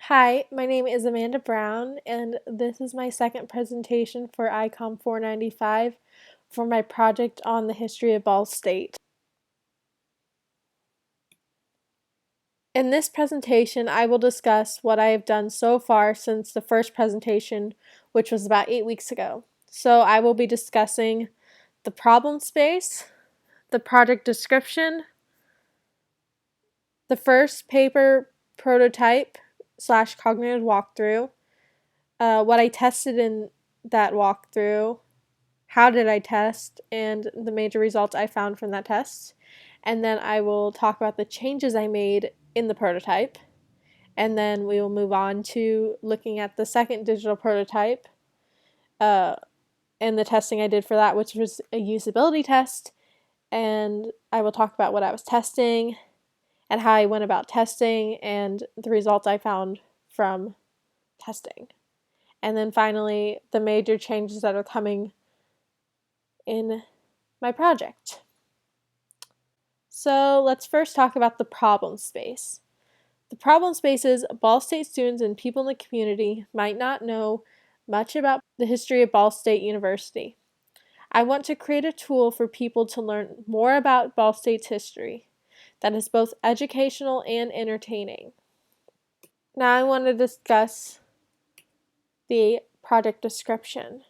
Hi, my name is Amanda Brown, and this is my second presentation for ICOM 495 for my project on the history of Ball State. In this presentation, I will discuss what I have done so far since the first presentation, which was about 8 weeks ago. So I will be discussing the problem space, the project description, the first paper prototype / cognitive walkthrough, what I tested in that walkthrough, how did I test, and the major results I found from that test. And then I will talk about the changes I made in the prototype. And then we will move on to looking at the second digital prototype and the testing I did for that, which was a usability test. And I will talk about what I was testing and how I went about testing and the results I found from testing. And then finally, the major changes that are coming in my project. So let's first talk about the problem space. The problem space is Ball State students and people in the community might not know much about the history of Ball State University. I want to create a tool for people to learn more about Ball State's history that is both educational and entertaining. Now I want to discuss the project description.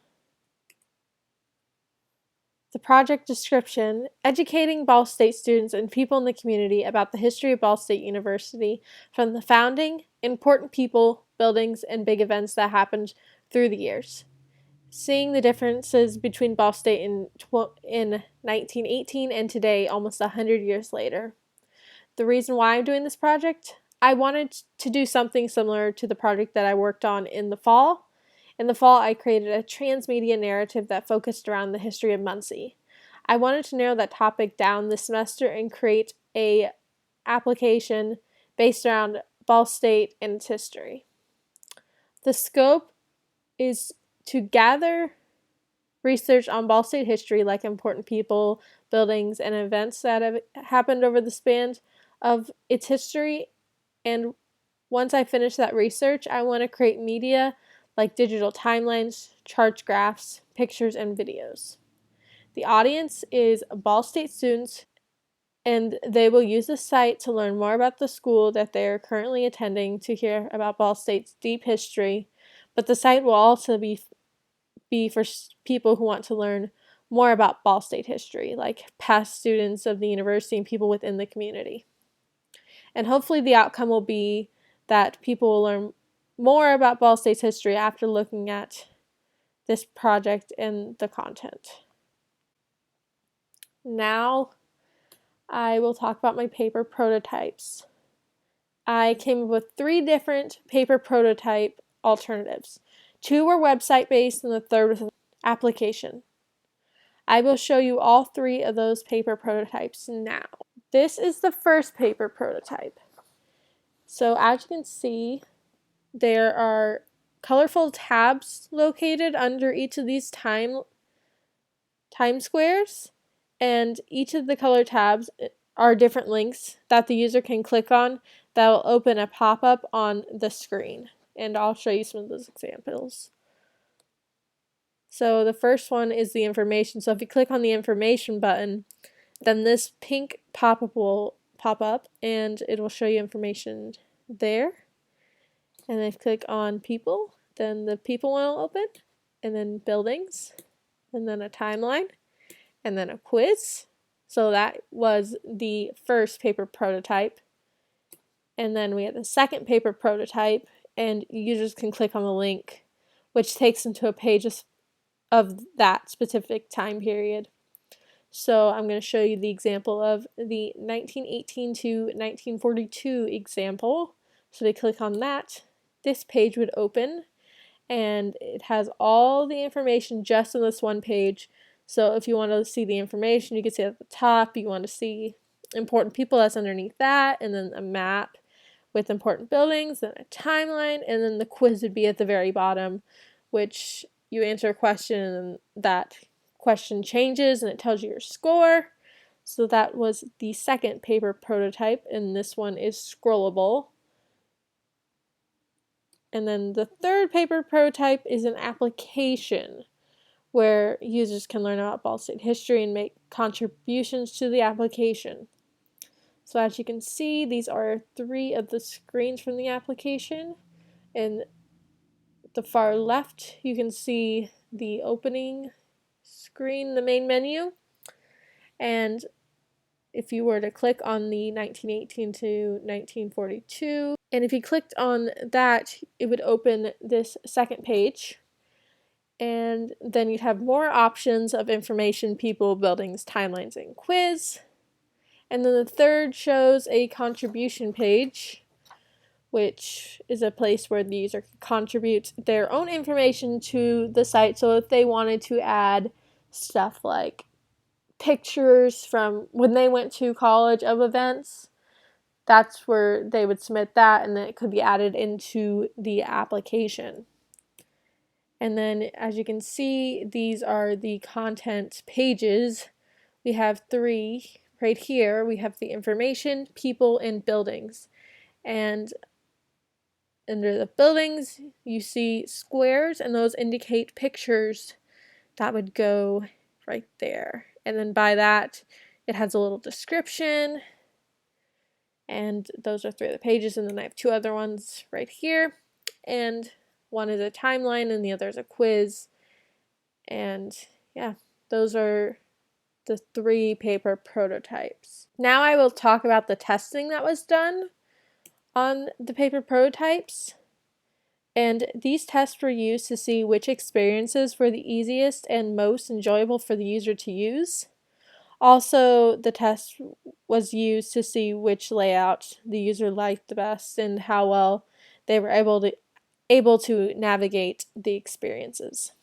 The project description: educating Ball State students and people in the community about the history of Ball State University from the founding, important people, buildings, and big events that happened through the years. Seeing the differences between Ball State in 1918 and today, almost 100 years later. The reason why I'm doing this project: I wanted to do something similar to the project that I worked on in the fall. In the fall, I created a transmedia narrative that focused around the history of Muncie. I wanted to narrow that topic down this semester and create an application based around Ball State and its history. The scope is to gather research on Ball State history, like important people, buildings, and events that have happened over the span of its history. And once I finish that research, I want to create media like digital timelines, charts, graphs, pictures, and videos. The audience is Ball State students, and they will use the site to learn more about the school that they are currently attending, to hear about Ball State's deep history, but the site will also be for people who want to learn more about Ball State history, like past students of the university and people within the community. And hopefully the outcome will be that people will learn more about Ball State's history after looking at this project and the content. Now I will talk about my paper prototypes. I came up with 3 different paper prototype alternatives. 2 were website-based and the third was an application. I will show you all 3 of those paper prototypes now. This is the first paper prototype. So as you can see, there are colorful tabs located under each of these time squares, and each of the color tabs are different links that the user can click on that will open a pop-up on the screen. And I'll show you some of those examples. So the first one is the information. So if you click on the information button, then this pink pop-up will pop up and it will show you information there. And if you click on people, then the people one will open, and then buildings, and then a timeline, and then a quiz. So that was the first paper prototype. And then we have the second paper prototype, and users can click on the link, which takes them to a page of that specific time period. So I'm going to show you the example of the 1918 to 1942 example. So they click on that. This page would open, and it has all the information just on this one page. So if you want to see the information, you can see it at the top. You want to see important people, that's underneath that, and then a map with important buildings, then a timeline, and then the quiz would be at the very bottom, which you answer a question and that question changes and it tells you your score. So that was the second paper prototype, and this one is scrollable. And then the third paper prototype is an application where users can learn about Ball State history and make contributions to the application. So as you can see, these are 3 of the screens from the application. In the far left, you can see the opening screen, the main menu. And if you were to click on the 1918 to 1942, and if you clicked on that, it would open this second page. And then you'd have more options of information, people, buildings, timelines, and quiz. And then the third shows a contribution page, which is a place where the user can contribute their own information to the site. So if they wanted to add stuff like pictures from when they went to college of events, that's where they would submit that, and then it could be added into the application. And then as you can see, these are the content pages. We have 3 right here. We have the information, people, and buildings. And under the buildings, you see squares, and those indicate pictures that would go right there. And then by that, it has a little description. And those are 3 of the pages. And then I have 2 other ones right here. And one is a timeline and the other is a quiz. And yeah, those are the 3 paper prototypes. Now I will talk about the testing that was done on the paper prototypes. And these tests were used to see which experiences were the easiest and most enjoyable for the user to use. Also, the test was used to see which layout the user liked the best and how well they were able to navigate the experiences.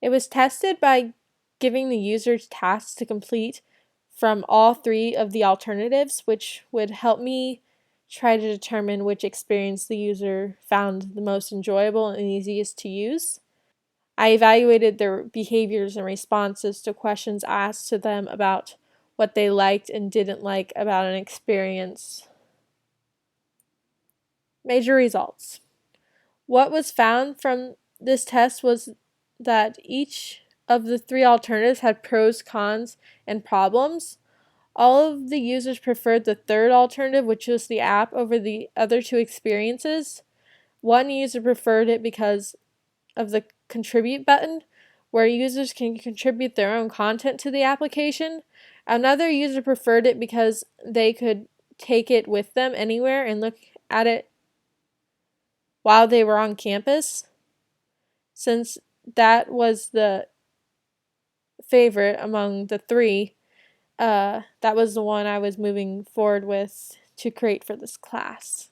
It was tested by giving the users tasks to complete from all 3 of the alternatives, which would help me try to determine which experience the user found the most enjoyable and easiest to use. I evaluated their behaviors and responses to questions asked to them about what they liked and didn't like about an experience. Major results. What was found from this test was that each of the 3 alternatives had pros, cons, and problems. All of the users preferred the third alternative, which was the app, over the other 2 experiences. One user preferred it because of the contribute button, where users can contribute their own content to the application. Another user preferred it because they could take it with them anywhere and look at it while they were on campus. Since that was the favorite among the 3, that was the one I was moving forward with to create for this class.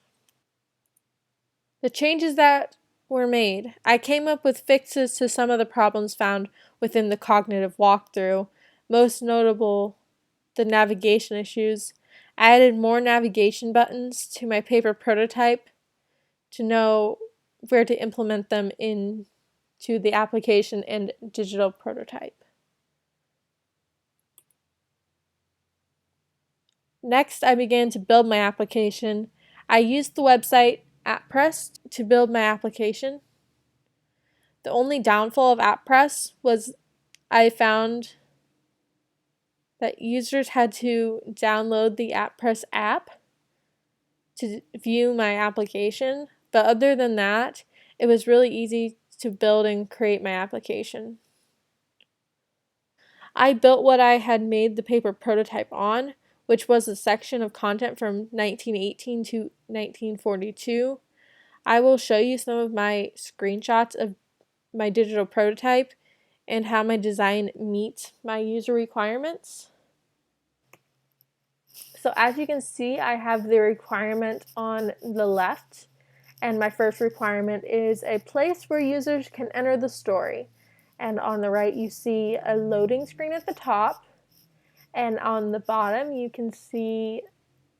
The changes that were made. I came up with fixes to some of the problems found within the cognitive walkthrough, most notable the navigation issues. I added more navigation buttons to my paper prototype to know where to implement them into the application and digital prototype. Next, I began to build my application. I used the website AppPress to build my application. The only downfall of AppPress was I found that users had to download the AppPress app to view my application, but other than that, it was really easy to build and create my application. I built what I had made the paper prototype on, which was a section of content from 1918 to 1942. I will show you some of my screenshots of my digital prototype and how my design meets my user requirements. So as you can see, I have the requirement on the left, and my first requirement is a place where users can enter the story. And on the right, you see a loading screen at the top, and on the bottom, you can see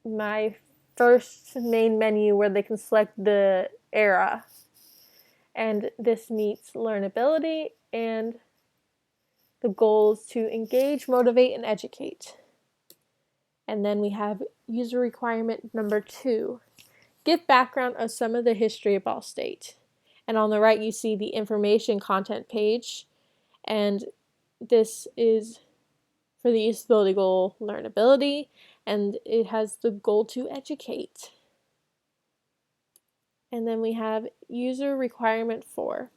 my first main menu where they can select the era. And this meets learnability and the goals to engage, motivate, and educate. And then we have user requirement number 2. Give background of some of the history of Ball State. And on the right you see the information content page, and this is for the usability goal learnability, and it has the goal to educate. And then we have user requirement 4.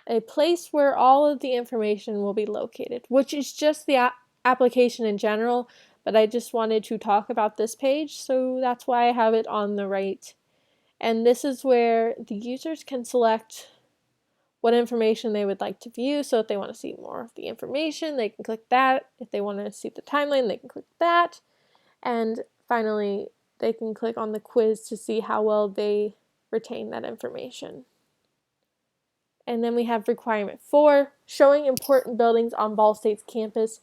A place where all of the information will be located, which is just the application in general, but I just wanted to talk about this page, so that's why I have it on the right. And this is where the users can select what information they would like to view. So if they want to see more of the information, they can click that. If they want to see the timeline, they can click that. And finally, they can click on the quiz to see how well they retain that information. And then we have requirement 4, showing important buildings on Ball State's campus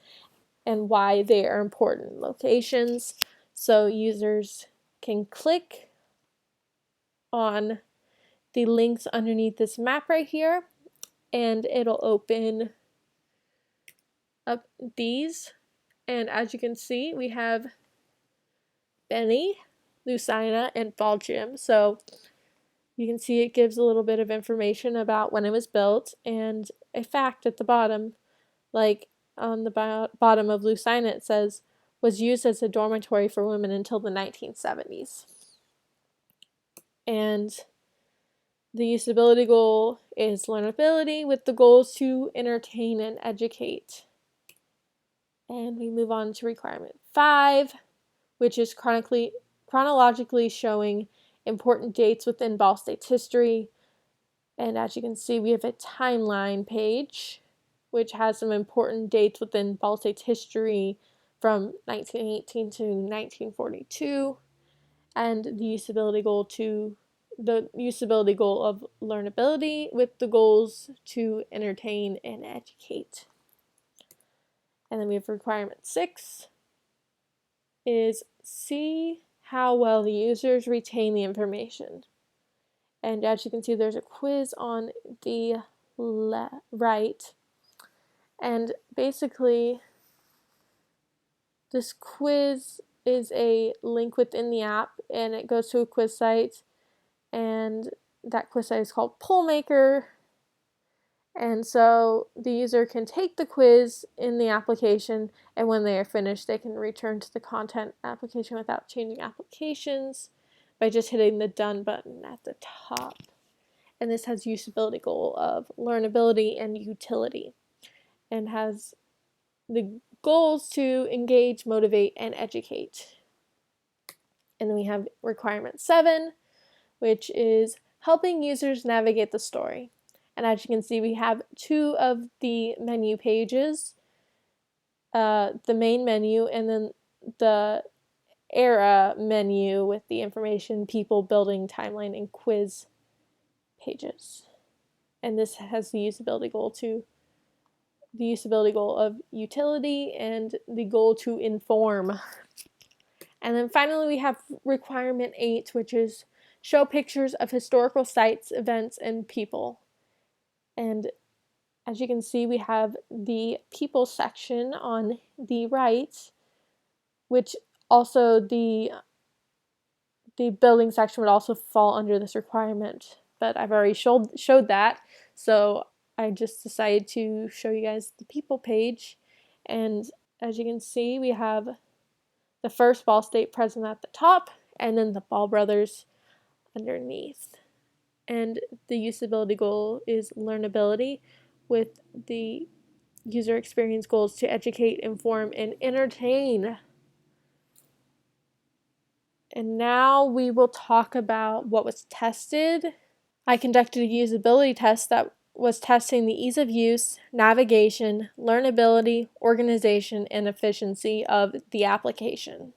and why they are important locations. So users can click on the links underneath this map right here, and it'll open up these. And as you can see, we have Benny, Lucina, and Ball Gym. So you can see it gives a little bit of information about when it was built and a fact at the bottom. Like on the bottom of Lucina, it says, was used as a dormitory for women until the 1970s. And the usability goal is learnability, with the goals to entertain and educate. And we move on to requirement 5, which is chronologically showing important dates within Ball State's history. And as you can see, we have a timeline page, which has some important dates within Ball State's history from 1918 to 1942, and the usability goal of learnability, with the goals to entertain and educate. And then we have requirement 6 is see how well the users retain the information. And as you can see, there's a quiz on the right. And basically, this quiz is a link within the app, and it goes to a quiz site, and that quiz site is called Pollmaker. And so the user can take the quiz in the application, and when they are finished, they can return to the content application without changing applications by just hitting the Done button at the top. And this has usability goal of learnability and utility, and has the goals to engage, motivate, and educate. And then we have requirement 7, which is helping users navigate the story. And as you can see, we have 2 of the menu pages, the main menu, and then the era menu with the information, people, building, timeline, and quiz pages. And this has the usability goal of utility and the goal to inform. And then finally we have requirement 8, which is show pictures of historical sites, events, and people. And as you can see, we have the people section on the right, which also the building section would also fall under this requirement, but I've already showed that, so I just decided to show you guys the people page. And as you can see, we have the first Ball State present at the top, and then the Ball brothers underneath. And the usability goal is learnability, with the user experience goals to educate, inform, and entertain. And now we will talk about what was tested. I conducted a usability test that was testing the ease of use, navigation, learnability, organization, and efficiency of the application.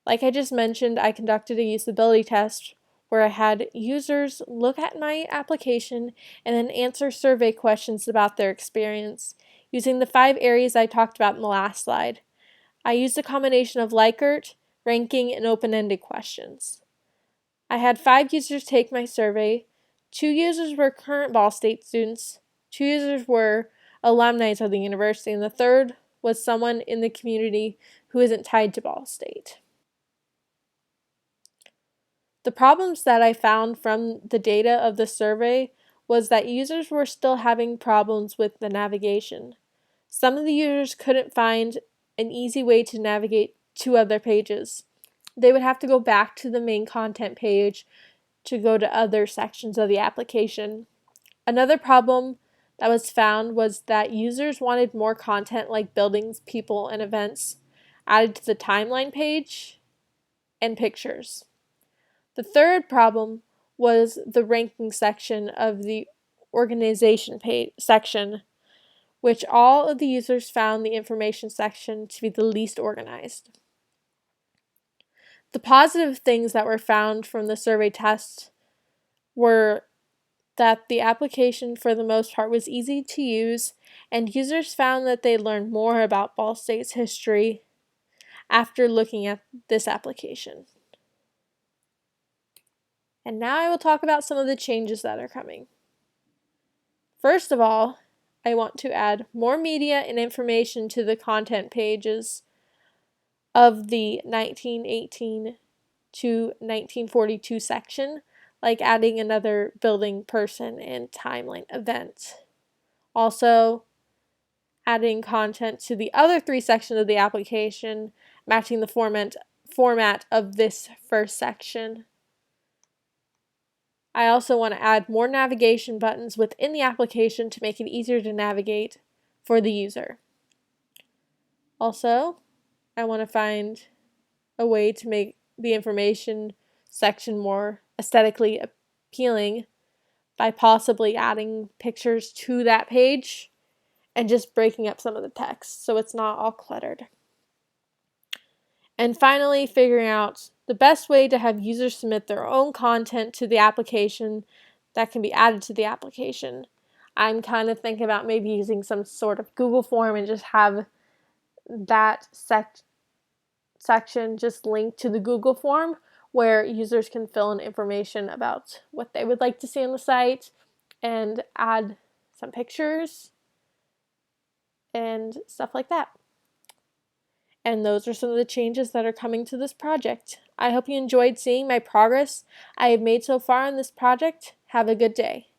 Like I just mentioned, I conducted a usability test where I had users look at my application and then answer survey questions about their experience using the 5 areas I talked about in the last slide. I used a combination of Likert, ranking, and open-ended questions. I had 5 users take my survey. 2 users were current Ball State students, 2 users were alumni of the university, and the third was someone in the community who isn't tied to Ball State. The problems that I found from the data of the survey was that users were still having problems with the navigation. Some of the users couldn't find an easy way to navigate to other pages. They would have to go back to the main content page to go to other sections of the application. Another problem that was found was that users wanted more content like buildings, people, and events added to the timeline page and pictures. The third problem was the ranking section of the organization page section, which all of the users found the information section to be the least organized. The positive things that were found from the survey test were that the application for the most part was easy to use, and users found that they learned more about Ball State's history after looking at this application. And now I will talk about some of the changes that are coming. First of all, I want to add more media and information to the content pages of the 1918 to 1942 section, like adding another building, person, and timeline event. Also, adding content to the other three sections of the application, matching the format of this first section. I also want to add more navigation buttons within the application to make it easier to navigate for the user. Also, I want to find a way to make the information section more aesthetically appealing by possibly adding pictures to that page and just breaking up some of the text so it's not all cluttered. And finally, figuring out the best way to have users submit their own content to the application that can be added to the application. I'm kind of thinking about maybe using some sort of Google form and just have that section just linked to the Google form where users can fill in information about what they would like to see on the site and add some pictures and stuff like that. And those are some of the changes that are coming to this project. I hope you enjoyed seeing my progress I have made so far on this project. Have a good day.